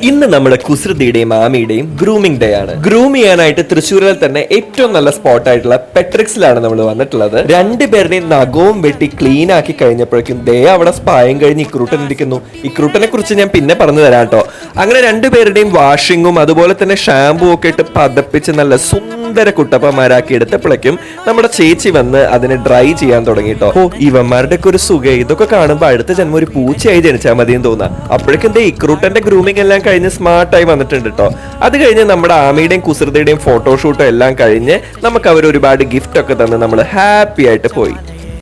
ഇന്ന് നമ്മുടെ കുസൃതിയുടെയും ആമിയുടെയും grooming day ആണ്. ഗ്രൂം ചെയ്യാനായിട്ട് തൃശ്ശൂരിൽ തന്നെ ഏറ്റവും നല്ല സ്പോട്ട് ആയിട്ടുള്ള പെട്രിക്സിലാണ് നമ്മൾ വന്നിട്ടുള്ളത്. രണ്ടുപേരുടെയും നഖവും വെട്ടി ക്ലീൻ ആക്കി കഴിഞ്ഞപ്പോഴേക്കും ദേ അവിടെ സ്പായം കഴിഞ്ഞ് ഇക്രൂട്ടൻ ഇരിക്കുന്നു. ഇക്രൂട്ടനെ കുറിച്ച് ഞാൻ പിന്നെ പറഞ്ഞു തരാം കേട്ടോ. അങ്ങനെ രണ്ടുപേരുടെയും വാഷിങ്ങും അതുപോലെ തന്നെ ഷാമ്പൂ ഒക്കെ ഇട്ട് പതപ്പിച്ച് നല്ല സുന്ദര കുട്ടപ്പന്മാരാക്കി എടുത്തപ്പോഴേക്കും നമ്മുടെ ചേച്ചി വന്ന് അതിനെ ഡ്രൈ ചെയ്യാൻ തുടങ്ങിട്ടോ. ഓ, ഇവന്മാരുടെ ഒക്കെ ഒരു സുഖം. ഇതൊക്കെ കാണുമ്പോൾ അടുത്ത ജന്മം ഒരു പൂച്ചയായി ജനിച്ചാൽ മതിയെന്ന് തോന്നാം. അപ്പോഴേക്കും ദേ ഇക്രൂട്ടന്റെ ഗ്രൂമിംഗ് എല്ലാം കഴിഞ്ഞ് സ്മാർട്ടായി വന്നിട്ടുണ്ട് കേട്ടോ. അത് കഴിഞ്ഞ് നമ്മുടെ ആമിയുടെയും കുസൃതിയുടെയും ഫോട്ടോഷൂട്ടും എല്ലാം കഴിഞ്ഞ് നമുക്ക് അവർ ഒരുപാട് ഗിഫ്റ്റ് ഒക്കെ തന്ന് നമ്മൾ ഹാപ്പി ആയിട്ട് പോയി.